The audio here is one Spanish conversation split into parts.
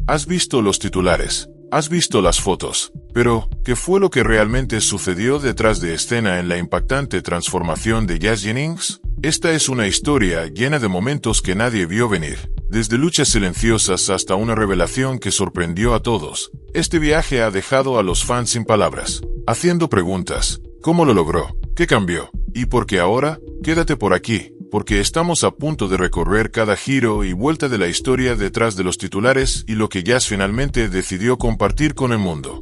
Has visto los titulares, has visto las fotos, pero, ¿qué fue lo que realmente sucedió detrás de escena en la impactante transformación de Jazz Jennings? Esta es una historia llena de momentos que nadie vio venir, desde luchas silenciosas hasta una revelación que sorprendió a todos. Este viaje ha dejado a los fans sin palabras, haciendo preguntas. ¿Cómo lo logró? ¿Qué cambió? ¿Y por qué ahora? Quédate por aquí, porque estamos a punto de recorrer cada giro y vuelta de la historia detrás de los titulares y lo que Jazz finalmente decidió compartir con el mundo.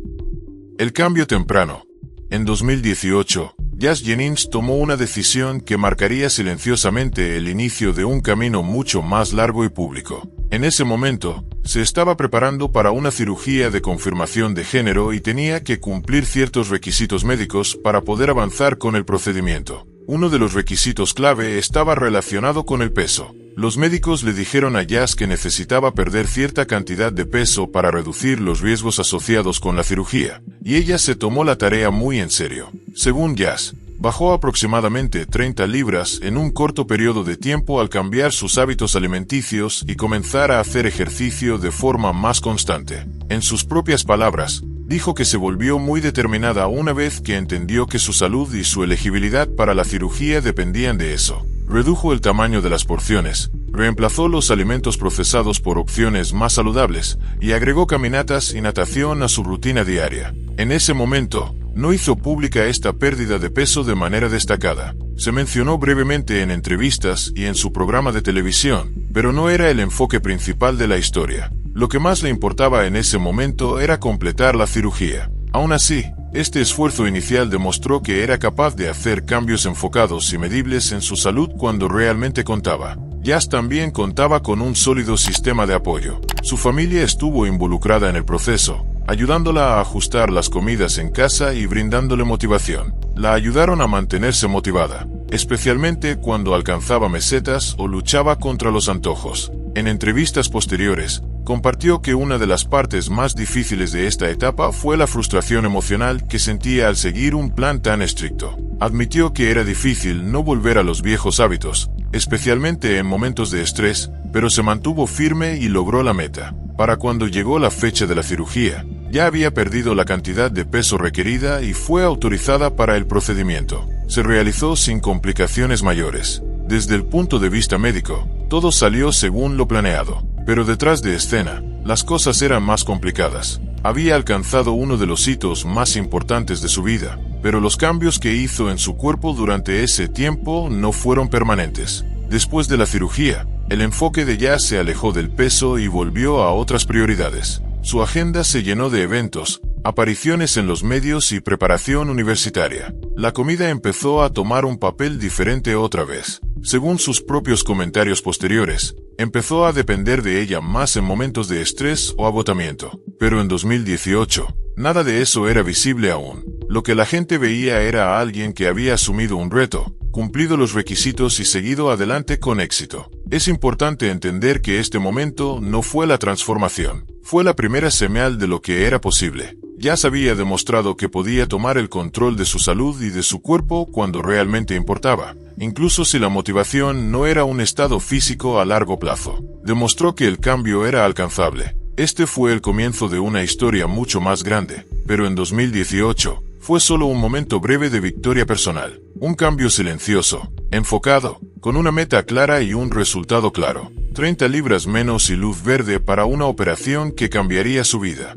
El cambio temprano. En 2018, Jazz Jennings tomó una decisión que marcaría silenciosamente el inicio de un camino mucho más largo y público. En ese momento, se estaba preparando para una cirugía de confirmación de género y tenía que cumplir ciertos requisitos médicos para poder avanzar con el procedimiento. Uno de los requisitos clave estaba relacionado con el peso. Los médicos le dijeron a Jazz que necesitaba perder cierta cantidad de peso para reducir los riesgos asociados con la cirugía, y ella se tomó la tarea muy en serio. Según Jazz, bajó aproximadamente 30 libras en un corto periodo de tiempo al cambiar sus hábitos alimenticios y comenzar a hacer ejercicio de forma más constante. En sus propias palabras, dijo que se volvió muy determinada una vez que entendió que su salud y su elegibilidad para la cirugía dependían de eso. Redujo el tamaño de las porciones, reemplazó los alimentos procesados por opciones más saludables y agregó caminatas y natación a su rutina diaria. En ese momento, no hizo pública esta pérdida de peso de manera destacada. Se mencionó brevemente en entrevistas y en su programa de televisión, pero no era el enfoque principal de la historia. Lo que más le importaba en ese momento era completar la cirugía. Aún así, este esfuerzo inicial demostró que era capaz de hacer cambios enfocados y medibles en su salud cuando realmente contaba. Jazz también contaba con un sólido sistema de apoyo. Su familia estuvo involucrada en el proceso, ayudándola a ajustar las comidas en casa y brindándole motivación. La ayudaron a mantenerse motivada, especialmente cuando alcanzaba mesetas o luchaba contra los antojos. En entrevistas posteriores, compartió que una de las partes más difíciles de esta etapa fue la frustración emocional que sentía al seguir un plan tan estricto. Admitió que era difícil no volver a los viejos hábitos, especialmente en momentos de estrés, pero se mantuvo firme y logró la meta. Para cuando llegó la fecha de la cirugía, ya había perdido la cantidad de peso requerida y fue autorizada para el procedimiento. Se realizó sin complicaciones mayores. Desde el punto de vista médico, todo salió según lo planeado. Pero detrás de escena, las cosas eran más complicadas. Había alcanzado uno de los hitos más importantes de su vida, pero los cambios que hizo en su cuerpo durante ese tiempo no fueron permanentes. Después de la cirugía, el enfoque de Jazz se alejó del peso y volvió a otras prioridades. Su agenda se llenó de eventos, apariciones en los medios y preparación universitaria. La comida empezó a tomar un papel diferente otra vez. Según sus propios comentarios posteriores, empezó a depender de ella más en momentos de estrés o agotamiento. Pero en 2018, nada de eso era visible aún. Lo que la gente veía era a alguien que había asumido un reto, cumplido los requisitos y seguido adelante con éxito. Es importante entender que este momento no fue la transformación, fue la primera señal de lo que era posible. Jazz había demostrado que podía tomar el control de su salud y de su cuerpo cuando realmente importaba, incluso si la motivación no era un estado físico a largo plazo. Demostró que el cambio era alcanzable. Este fue el comienzo de una historia mucho más grande, pero en 2018, fue solo un momento breve de victoria personal. Un cambio silencioso, enfocado, con una meta clara y un resultado claro. 30 libras menos y luz verde para una operación que cambiaría su vida.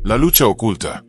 La lucha oculta.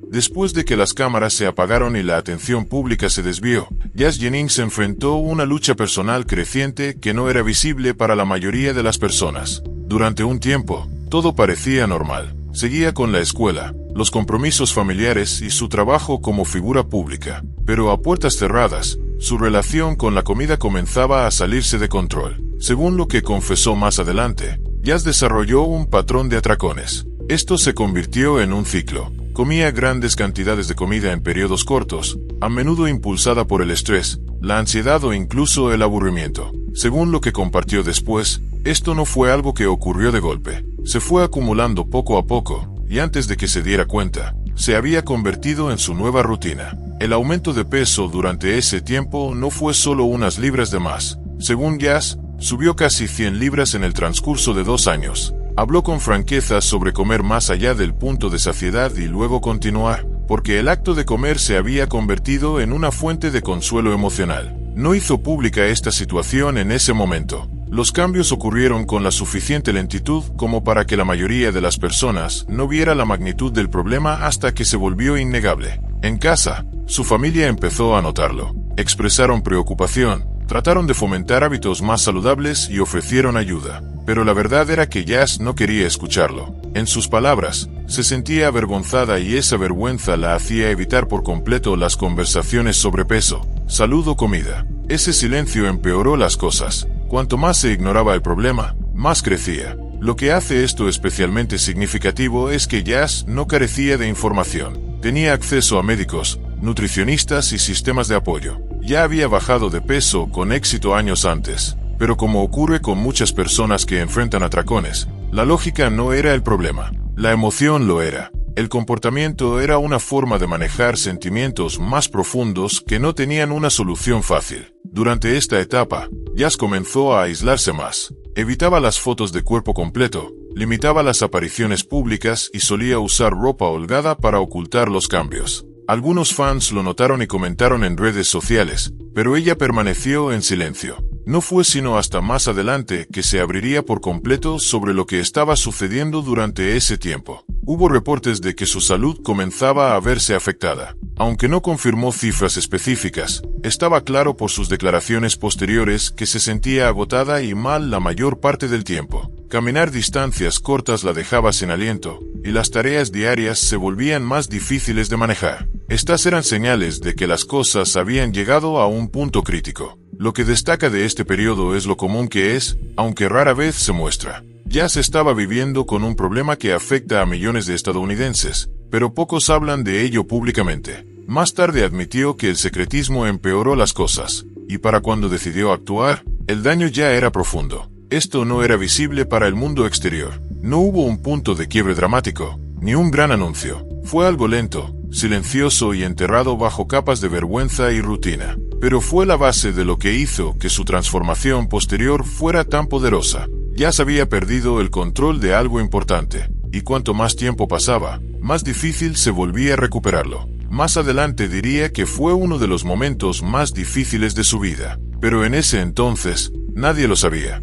Después de que las cámaras se apagaron y la atención pública se desvió, Jazz Jennings enfrentó una lucha personal creciente que no era visible para la mayoría de las personas. Durante un tiempo, todo parecía normal. Seguía con la escuela, los compromisos familiares y su trabajo como figura pública. Pero a puertas cerradas, su relación con la comida comenzaba a salirse de control. Según lo que confesó más adelante, Jazz desarrolló un patrón de atracones. Esto se convirtió en un ciclo. Comía grandes cantidades de comida en periodos cortos, a menudo impulsada por el estrés, la ansiedad o incluso el aburrimiento. Según lo que compartió después, esto no fue algo que ocurrió de golpe. Se fue acumulando poco a poco, y antes de que se diera cuenta, se había convertido en su nueva rutina. El aumento de peso durante ese tiempo no fue solo unas libras de más. Según Jazz, subió casi 100 libras en el transcurso de 2 años. Habló con franqueza sobre comer más allá del punto de saciedad y luego continuar, porque el acto de comer se había convertido en una fuente de consuelo emocional. No hizo pública esta situación en ese momento. Los cambios ocurrieron con la suficiente lentitud como para que la mayoría de las personas no viera la magnitud del problema hasta que se volvió innegable. En casa, su familia empezó a notarlo. Expresaron preocupación, trataron de fomentar hábitos más saludables y ofrecieron ayuda. Pero la verdad era que Jazz no quería escucharlo. En sus palabras, se sentía avergonzada y esa vergüenza la hacía evitar por completo las conversaciones sobre peso, salud o comida. Ese silencio empeoró las cosas. Cuanto más se ignoraba el problema, más crecía. Lo que hace esto especialmente significativo es que Jazz no carecía de información. Tenía acceso a médicos, nutricionistas y sistemas de apoyo. Ya había bajado de peso con éxito años antes. Pero como ocurre con muchas personas que enfrentan atracones, la lógica no era el problema. La emoción lo era. El comportamiento era una forma de manejar sentimientos más profundos que no tenían una solución fácil. Durante esta etapa, Jazz comenzó a aislarse más. Evitaba las fotos de cuerpo completo, limitaba las apariciones públicas y solía usar ropa holgada para ocultar los cambios. Algunos fans lo notaron y comentaron en redes sociales, pero ella permaneció en silencio. No fue sino hasta más adelante que se abriría por completo sobre lo que estaba sucediendo durante ese tiempo. Hubo reportes de que su salud comenzaba a verse afectada. Aunque no confirmó cifras específicas, estaba claro por sus declaraciones posteriores que se sentía agotada y mal la mayor parte del tiempo. Caminar distancias cortas la dejaba sin aliento, y las tareas diarias se volvían más difíciles de manejar. Estas eran señales de que las cosas habían llegado a un punto crítico. Lo que destaca de este periodo es lo común que es, aunque rara vez se muestra. Jazz estaba viviendo con un problema que afecta a millones de estadounidenses, pero pocos hablan de ello públicamente. Más tarde admitió que el secretismo empeoró las cosas, y para cuando decidió actuar, el daño ya era profundo. Esto no era visible para el mundo exterior. No hubo un punto de quiebre dramático, ni un gran anuncio. Fue algo lento, silencioso y enterrado bajo capas de vergüenza y rutina. Pero fue la base de lo que hizo que su transformación posterior fuera tan poderosa. Jazz había perdido el control de algo importante, y cuanto más tiempo pasaba, más difícil se volvía a recuperarlo. Más adelante diría que fue uno de los momentos más difíciles de su vida, pero en ese entonces, nadie lo sabía.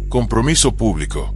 Compromiso público.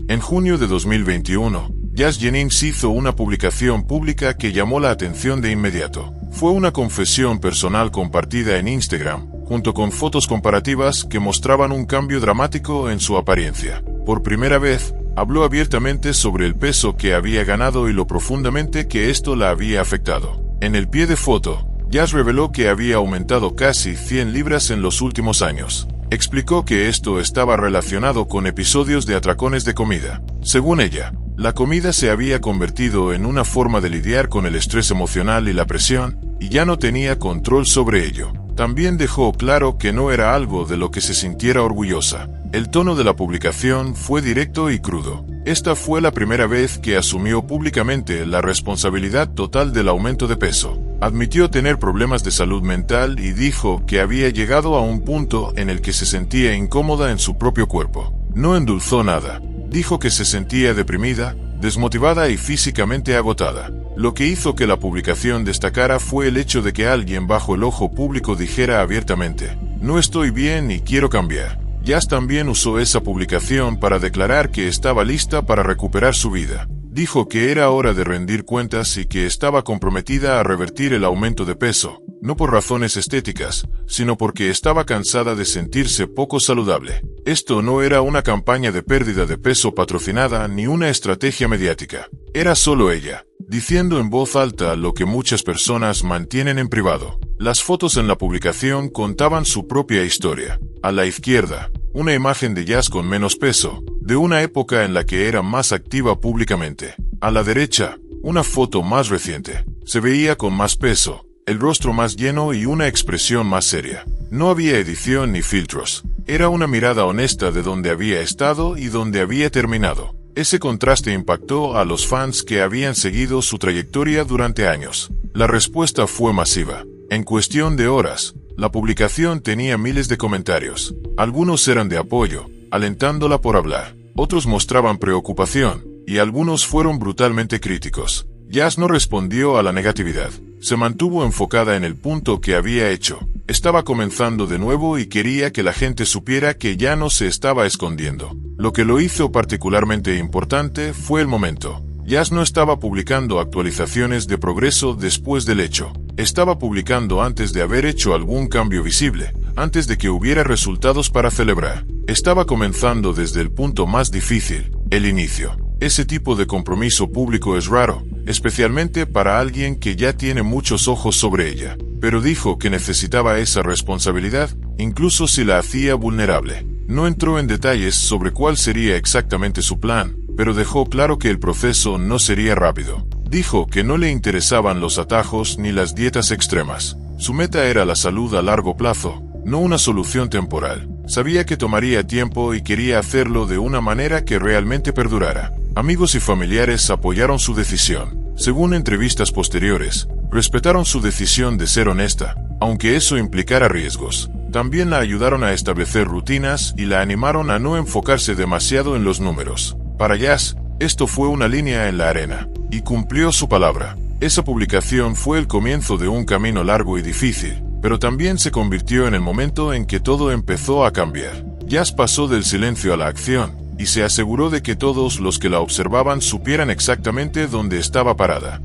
En junio de 2021, Jazz Jennings hizo una publicación pública que llamó la atención de inmediato. Fue una confesión personal compartida en Instagram, junto con fotos comparativas que mostraban un cambio dramático en su apariencia. Por primera vez, habló abiertamente sobre el peso que había ganado y lo profundamente que esto la había afectado. En el pie de foto, Jazz reveló que había aumentado casi 100 libras en los últimos años. Explicó que esto estaba relacionado con episodios de atracones de comida. Según ella, la comida se había convertido en una forma de lidiar con el estrés emocional y la presión, y ya no tenía control sobre ello. También dejó claro que no era algo de lo que se sintiera orgullosa. El tono de la publicación fue directo y crudo. Esta fue la primera vez que asumió públicamente la responsabilidad total del aumento de peso. Admitió tener problemas de salud mental y dijo que había llegado a un punto en el que se sentía incómoda en su propio cuerpo. No endulzó nada. Dijo que se sentía deprimida, desmotivada y físicamente agotada. Lo que hizo que la publicación destacara fue el hecho de que alguien bajo el ojo público dijera abiertamente: "No estoy bien y quiero cambiar". Jazz también usó esa publicación para declarar que estaba lista para recuperar su vida. Dijo que era hora de rendir cuentas y que estaba comprometida a revertir el aumento de peso, no por razones estéticas, sino porque estaba cansada de sentirse poco saludable. Esto no era una campaña de pérdida de peso patrocinada ni una estrategia mediática. Era solo ella, diciendo en voz alta lo que muchas personas mantienen en privado. Las fotos en la publicación contaban su propia historia. A la izquierda, una imagen de Jazz con menos peso, de una época en la que era más activa públicamente. A la derecha, una foto más reciente. Se veía con más peso, el rostro más lleno y una expresión más seria. No había edición ni filtros. Era una mirada honesta de donde había estado y donde había terminado. Ese contraste impactó a los fans que habían seguido su trayectoria durante años. La respuesta fue masiva. En cuestión de horas, la publicación tenía miles de comentarios. Algunos eran de apoyo, alentándola por hablar. otros mostraban preocupación, y algunos fueron brutalmente críticos. Jazz no respondió a la negatividad. Se mantuvo enfocada en el punto que había hecho. Estaba comenzando de nuevo y quería que la gente supiera que ya no se estaba escondiendo. Lo que lo hizo particularmente importante fue el momento. Jazz no estaba publicando actualizaciones de progreso después del hecho. Estaba publicando antes de haber hecho algún cambio visible, antes de que hubiera resultados para celebrar. Estaba comenzando desde el punto más difícil, el inicio. Ese tipo de compromiso público es raro, especialmente para alguien que ya tiene muchos ojos sobre ella. Pero dijo que necesitaba esa responsabilidad, incluso si la hacía vulnerable. No entró en detalles sobre cuál sería exactamente su plan, pero dejó claro que el proceso no sería rápido. Dijo que no le interesaban los atajos ni las dietas extremas. Su meta era la salud a largo plazo, no una solución temporal. Sabía que tomaría tiempo y quería hacerlo de una manera que realmente perdurara. Amigos y familiares apoyaron su decisión. Según entrevistas posteriores, respetaron su decisión de ser honesta, aunque eso implicara riesgos. También la ayudaron a establecer rutinas y la animaron a no enfocarse demasiado en los números. Para Jazz, esto fue una línea en la arena, y cumplió su palabra. Esa publicación fue el comienzo de un camino largo y difícil, pero también se convirtió en el momento en que todo empezó a cambiar. Jazz pasó del silencio a la acción, y se aseguró de que todos los que la observaban supieran exactamente dónde estaba parada.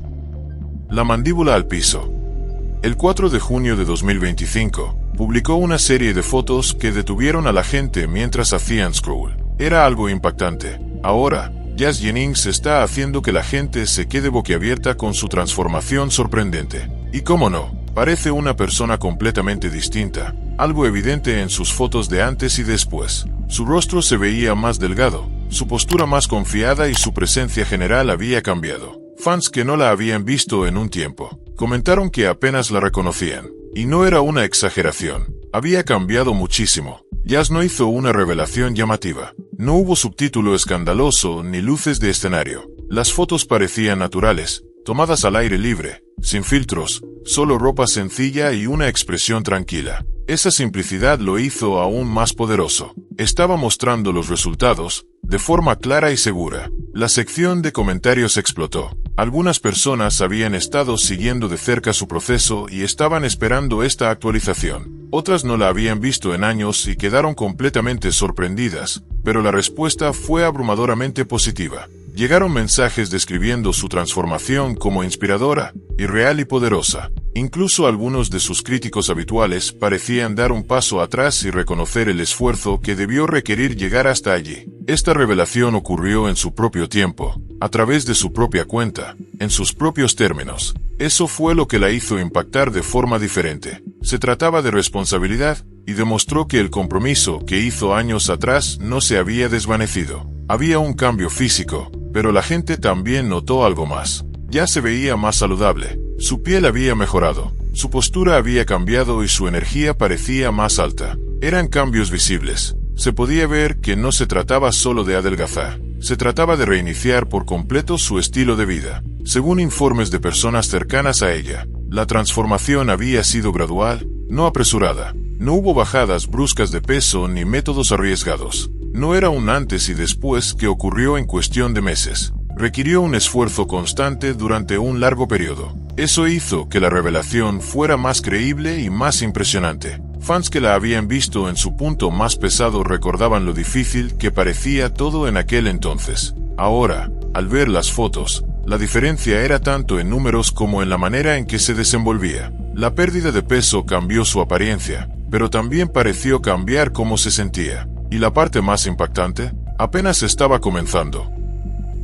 La mandíbula al piso. El 4 de junio de 2025, publicó una serie de fotos que detuvieron a la gente mientras hacían scroll. Era algo impactante. Ahora, Jazz Jennings está haciendo que la gente se quede boquiabierta con su transformación sorprendente. Y cómo no, parece una persona completamente distinta, algo evidente en sus fotos de antes y después. Su rostro se veía más delgado, su postura más confiada y su presencia general había cambiado. Fans que no la habían visto en un tiempo, comentaron que apenas la reconocían. Y no era una exageración, había cambiado muchísimo. Jazz no hizo una revelación llamativa. No hubo subtítulo escandaloso ni luces de escenario. Las fotos parecían naturales, tomadas al aire libre, sin filtros, solo ropa sencilla y una expresión tranquila. Esa simplicidad lo hizo aún más poderoso. Estaba mostrando los resultados, de forma clara y segura. La sección de comentarios explotó. Algunas personas habían estado siguiendo de cerca su proceso y estaban esperando esta actualización. Otras no la habían visto en años y quedaron completamente sorprendidas, pero la respuesta fue abrumadoramente positiva. Llegaron mensajes describiendo su transformación como inspiradora, irreal y poderosa. Incluso algunos de sus críticos habituales parecían dar un paso atrás y reconocer el esfuerzo que debió requerir llegar hasta allí. Esta revelación ocurrió en su propio tiempo, a través de su propia cuenta, en sus propios términos. Eso fue lo que la hizo impactar de forma diferente. Se trataba de responsabilidad, y demostró que el compromiso que hizo años atrás no se había desvanecido. Había un cambio físico, pero la gente también notó algo más. Ya se veía más saludable, su piel había mejorado, su postura había cambiado y su energía parecía más alta. Eran cambios visibles. Se podía ver que no se trataba solo de adelgazar, se trataba de reiniciar por completo su estilo de vida. Según informes de personas cercanas a ella, la transformación había sido gradual, no apresurada. No hubo bajadas bruscas de peso ni métodos arriesgados. No era un antes y después que ocurrió en cuestión de meses. Requirió un esfuerzo constante durante un largo periodo. Eso hizo que la revelación fuera más creíble y más impresionante. Fans que la habían visto en su punto más pesado recordaban lo difícil que parecía todo en aquel entonces. Ahora, al ver las fotos, la diferencia era tanto en números como en la manera en que se desenvolvía. La pérdida de peso cambió su apariencia, pero también pareció cambiar cómo se sentía. Y la parte más impactante, apenas estaba comenzando.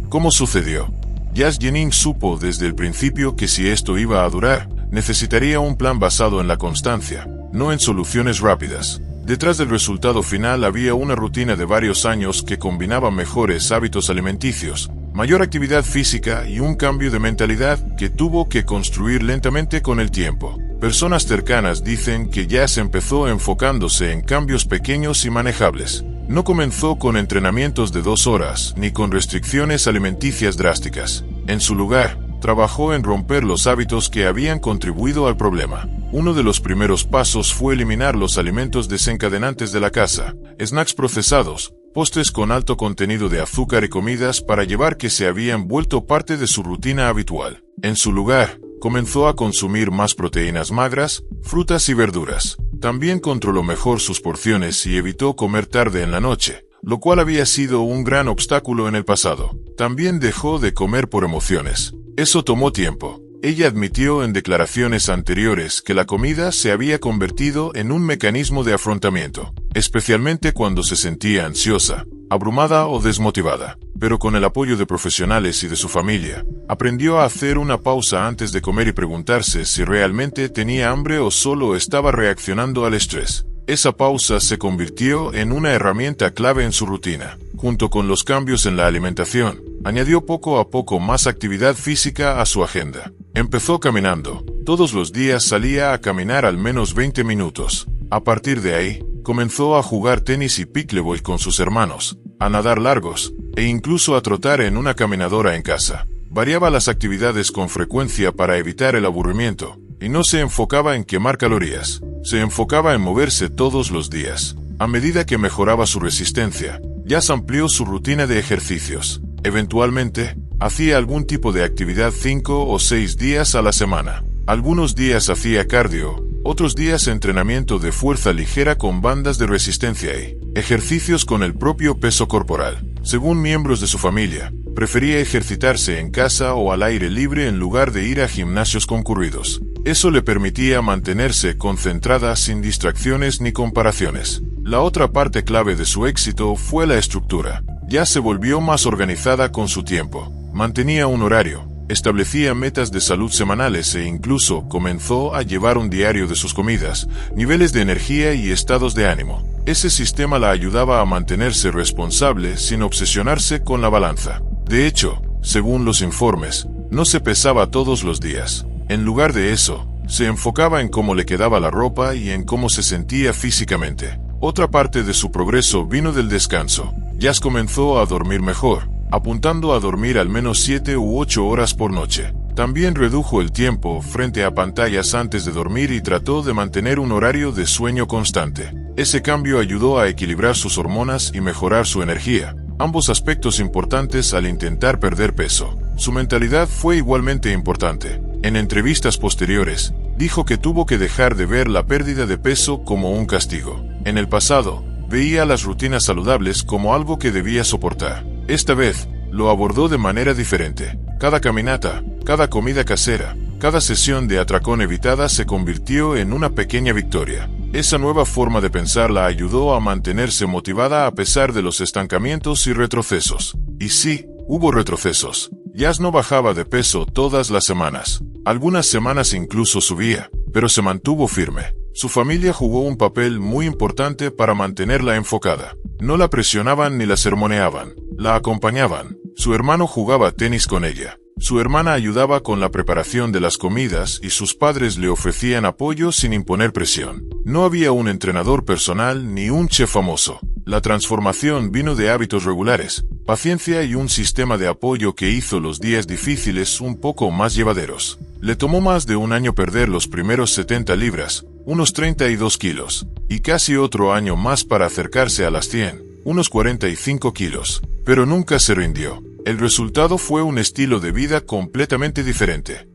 ¿Cómo sucedió? Jazz Jennings supo desde el principio que si esto iba a durar, necesitaría un plan basado en la constancia, no en soluciones rápidas. Detrás del resultado final había una rutina de varios años que combinaba mejores hábitos alimenticios, mayor actividad física y un cambio de mentalidad que tuvo que construir lentamente con el tiempo. Personas cercanas dicen que Jazz empezó enfocándose en cambios pequeños y manejables. No comenzó con entrenamientos de 2 horas ni con restricciones alimenticias drásticas. En su lugar, trabajó en romper los hábitos que habían contribuido al problema. Uno de los primeros pasos fue eliminar los alimentos desencadenantes de la casa, snacks procesados, postres con alto contenido de azúcar y comidas para llevar que se habían vuelto parte de su rutina habitual. En su lugar, comenzó a consumir más proteínas magras, frutas y verduras. También controló mejor sus porciones y evitó comer tarde en la noche, lo cual había sido un gran obstáculo en el pasado. También dejó de comer por emociones. Eso tomó tiempo. Ella admitió en declaraciones anteriores que la comida se había convertido en un mecanismo de afrontamiento, especialmente cuando se sentía ansiosa, abrumada o desmotivada. Pero con el apoyo de profesionales y de su familia, aprendió a hacer una pausa antes de comer y preguntarse si realmente tenía hambre o solo estaba reaccionando al estrés. Esa pausa se convirtió en una herramienta clave en su rutina. Junto con los cambios en la alimentación, añadió poco a poco más actividad física a su agenda. Empezó caminando. Todos los días salía a caminar al menos 20 minutos. A partir de ahí, comenzó a jugar tenis y pickleball con sus hermanos, a nadar largos, e incluso a trotar en una caminadora en casa. Variaba las actividades con frecuencia para evitar el aburrimiento, y no se enfocaba en quemar calorías. Se enfocaba en moverse todos los días. A medida que mejoraba su resistencia, Jazz amplió su rutina de ejercicios. Eventualmente, hacía algún tipo de actividad 5 o 6 días a la semana. Algunos días hacía cardio, otros días entrenamiento de fuerza ligera con bandas de resistencia y ejercicios con el propio peso corporal. Según miembros de su familia, prefería ejercitarse en casa o al aire libre en lugar de ir a gimnasios concurridos. Eso le permitía mantenerse concentrada sin distracciones ni comparaciones. La otra parte clave de su éxito fue la estructura. Ya se volvió más organizada con su tiempo. Mantenía un horario, establecía metas de salud semanales e incluso comenzó a llevar un diario de sus comidas, niveles de energía y estados de ánimo. Ese sistema la ayudaba a mantenerse responsable sin obsesionarse con la balanza. De hecho, según los informes, no se pesaba todos los días. En lugar de eso, se enfocaba en cómo le quedaba la ropa y en cómo se sentía físicamente. Otra parte de su progreso vino del descanso. Jazz comenzó a dormir mejor, apuntando a dormir al menos 7 u 8 horas por noche. También redujo el tiempo frente a pantallas antes de dormir y trató de mantener un horario de sueño constante. Ese cambio ayudó a equilibrar sus hormonas y mejorar su energía, ambos aspectos importantes al intentar perder peso. Su mentalidad fue igualmente importante. En entrevistas posteriores, dijo que tuvo que dejar de ver la pérdida de peso como un castigo. En el pasado, veía las rutinas saludables como algo que debía soportar. Esta vez, lo abordó de manera diferente. Cada caminata, cada comida casera, cada sesión de atracón evitada se convirtió en una pequeña victoria. Esa nueva forma de pensar la ayudó a mantenerse motivada a pesar de los estancamientos y retrocesos. Y sí, hubo retrocesos. Jazz no bajaba de peso todas las semanas. Algunas semanas incluso subía, pero se mantuvo firme. Su familia jugó un papel muy importante para mantenerla enfocada. No la presionaban ni la sermoneaban, la acompañaban. Su hermano jugaba tenis con ella. Su hermana ayudaba con la preparación de las comidas y sus padres le ofrecían apoyo sin imponer presión. No había un entrenador personal ni un chef famoso. La transformación vino de hábitos regulares, paciencia y un sistema de apoyo que hizo los días difíciles un poco más llevaderos. Le tomó más de un año perder los primeros 70 libras, unos 32 kilos, y casi otro año más para acercarse a las 100, unos 45 kilos, pero nunca se rindió. El resultado fue un estilo de vida completamente diferente.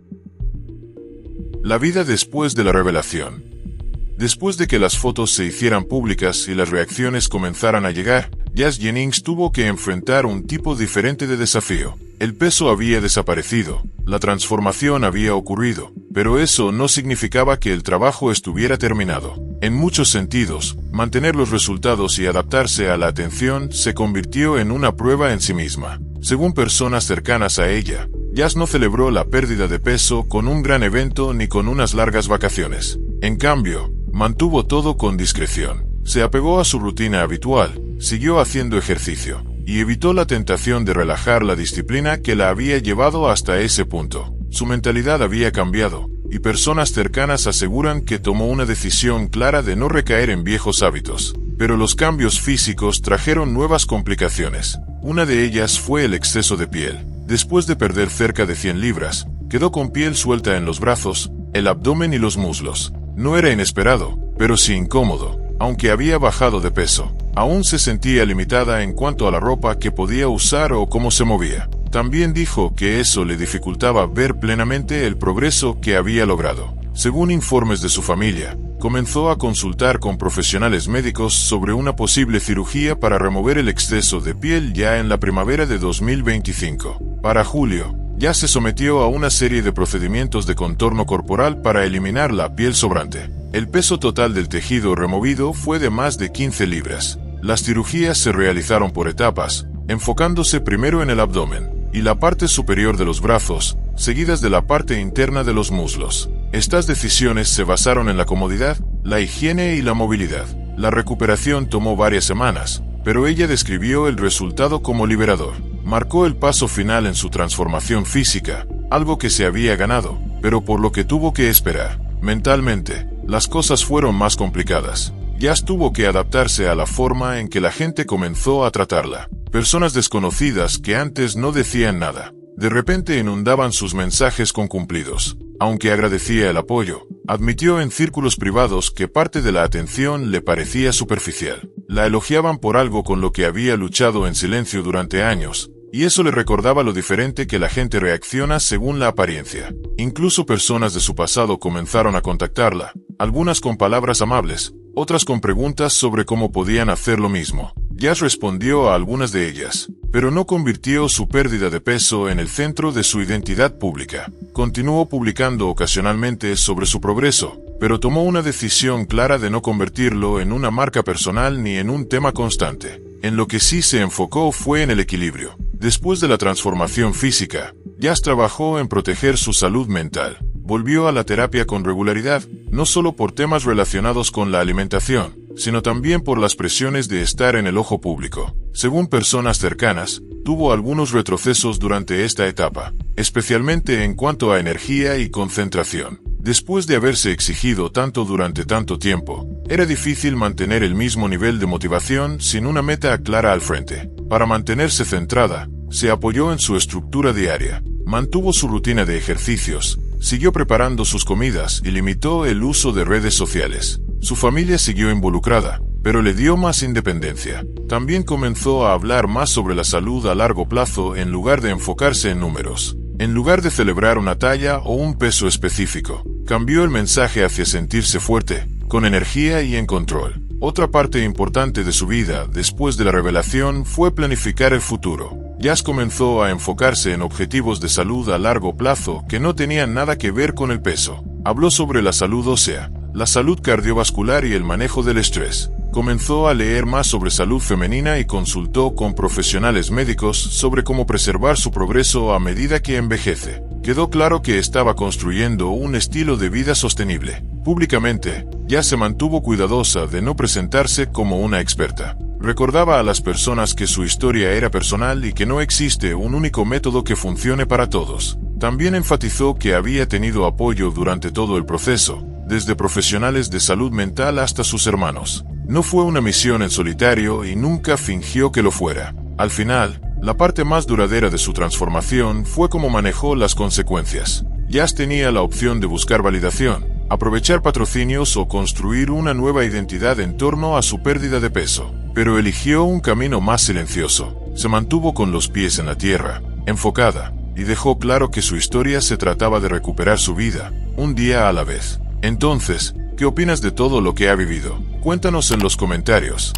La vida después de la revelación. Después de que las fotos se hicieran públicas y las reacciones comenzaran a llegar, Jazz Jennings tuvo que enfrentar un tipo diferente de desafío. El peso había desaparecido, la transformación había ocurrido, pero eso no significaba que el trabajo estuviera terminado. En muchos sentidos, mantener los resultados y adaptarse a la atención se convirtió en una prueba en sí misma. Según personas cercanas a ella, Jazz no celebró la pérdida de peso con un gran evento ni con unas largas vacaciones. En cambio, mantuvo todo con discreción. Se apegó a su rutina habitual, siguió haciendo ejercicio, y evitó la tentación de relajar la disciplina que la había llevado hasta ese punto. Su mentalidad había cambiado, y personas cercanas aseguran que tomó una decisión clara de no recaer en viejos hábitos. Pero los cambios físicos trajeron nuevas complicaciones. Una de ellas fue el exceso de piel. Después de perder cerca de 100 libras, quedó con piel suelta en los brazos, el abdomen y los muslos. No era inesperado, pero sí incómodo. Aunque había bajado de peso, Aún se sentía limitada en cuanto a la ropa que podía usar o cómo se movía. También dijo que eso le dificultaba ver plenamente el progreso que había logrado. Según informes de su familia, comenzó a consultar con profesionales médicos sobre una posible cirugía para remover el exceso de piel ya en la primavera de 2025. Para julio, ya se sometió a una serie de procedimientos de contorno corporal para eliminar la piel sobrante. El peso total del tejido removido fue de más de 15 libras. Las cirugías se realizaron por etapas, enfocándose primero en el abdomen y la parte superior de los brazos, seguidas de la parte interna de los muslos. Estas decisiones se basaron en la comodidad, la higiene y la movilidad. La recuperación tomó varias semanas, pero ella describió el resultado como liberador. Marcó el paso final en su transformación física, algo que se había ganado, pero por lo que tuvo que esperar. Mentalmente, las cosas fueron más complicadas. Jazz tuvo que adaptarse a la forma en que la gente comenzó a tratarla. Personas desconocidas que antes no decían nada, de repente inundaban sus mensajes con cumplidos. Aunque agradecía el apoyo, admitió en círculos privados que parte de la atención le parecía superficial. La elogiaban por algo con lo que había luchado en silencio durante años, y eso le recordaba lo diferente que la gente reacciona según la apariencia. Incluso personas de su pasado comenzaron a contactarla, algunas con palabras amables, otras con preguntas sobre cómo podían hacer lo mismo. Jazz respondió a algunas de ellas, pero no convirtió su pérdida de peso en el centro de su identidad pública. Continuó publicando ocasionalmente sobre su progreso, pero tomó una decisión clara de no convertirlo en una marca personal ni en un tema constante. En lo que sí se enfocó fue en el equilibrio. Después de la transformación física, Jazz trabajó en proteger su salud mental. Volvió a la terapia con regularidad, no solo por temas relacionados con la alimentación, sino también por las presiones de estar en el ojo público. Según personas cercanas, tuvo algunos retrocesos durante esta etapa, especialmente en cuanto a energía y concentración. Después de haberse exigido tanto durante tanto tiempo, era difícil mantener el mismo nivel de motivación sin una meta clara al frente. Para mantenerse centrada, se apoyó en su estructura diaria, mantuvo su rutina de ejercicios, siguió preparando sus comidas y limitó el uso de redes sociales. Su familia siguió involucrada, pero le dio más independencia. También comenzó a hablar más sobre la salud a largo plazo en lugar de enfocarse en números. En lugar de celebrar una talla o un peso específico, cambió el mensaje hacia sentirse fuerte, con energía y en control. Otra parte importante de su vida después de la revelación fue planificar el futuro. Jazz comenzó a enfocarse en objetivos de salud a largo plazo que no tenían nada que ver con el peso. Habló sobre la salud ósea, la salud cardiovascular y el manejo del estrés. Comenzó a leer más sobre salud femenina y consultó con profesionales médicos sobre cómo preservar su progreso a medida que envejece. Quedó claro que estaba construyendo un estilo de vida sostenible. Públicamente, Jazz se mantuvo cuidadosa de no presentarse como una experta. Recordaba a las personas que su historia era personal y que no existe un único método que funcione para todos. También enfatizó que había tenido apoyo durante todo el proceso, desde profesionales de salud mental hasta sus hermanos. No fue una misión en solitario y nunca fingió que lo fuera. Al final, la parte más duradera de su transformación fue cómo manejó las consecuencias. Jazz tenía la opción de buscar validación, aprovechar patrocinios o construir una nueva identidad en torno a su pérdida de peso, pero eligió un camino más silencioso. Se mantuvo con los pies en la tierra, enfocada, y dejó claro que su historia se trataba de recuperar su vida, un día a la vez. Entonces, ¿qué opinas de todo lo que ha vivido? Cuéntanos en los comentarios.